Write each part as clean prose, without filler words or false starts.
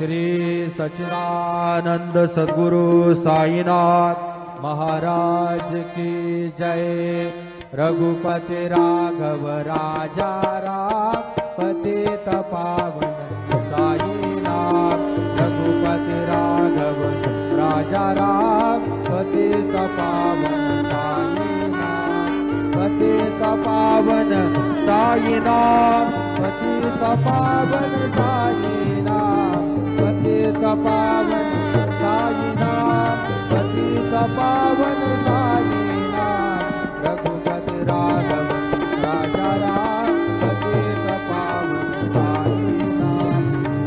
श्री सच्चिदानंद सद्गुरु साईनाथ महाराज की जय। रघुपति राघव राजा राम पतित पावन साईनाथ। रघुपति राघव राजा राम पतित पावन साईनाथ। पतित पावन साईनाथ। पतित पावन साईनाथ। पतित पावन साईनाथ। पतित पावन साईनाथ। रघुपति राघव राजा राम पतित पावन साईनाथ।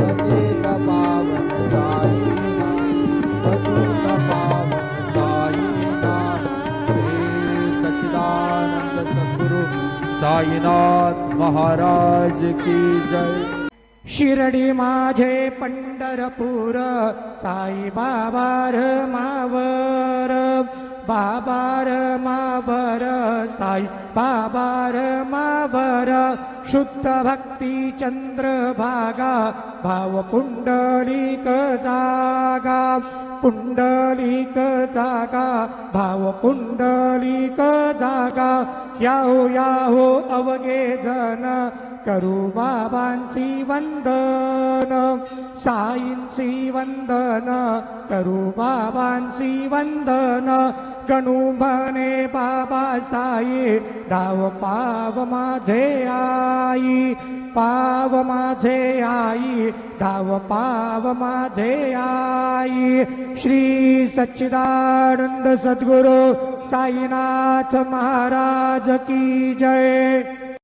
पतित पावन साईनाथ। पतित पावन साईनाथ। श्री सच्चिदानंद सद्गुरु साईनाथ महाराज की जय। शिर्डी माझे पंढरपूर साई बाबार मावर। बाबार मावर साई बाबार मावर। शुद्ध भक्ती चंद्रभागा भाव पुंडलिक जागा। पुंडलिक जागा भाव पुंडलिक जागा। याहो याहो अवघे जन करू बाबांसी वंदन। साईंसी वंदन करू बाबांसी वंदन। गणू म्हणे बाबा साई धाव पाव माझे आई। पाव माझे आई धाव पाव माझे आई। श्री सच्चिदानंद सद्गुरु साईनाथ महाराज की जय।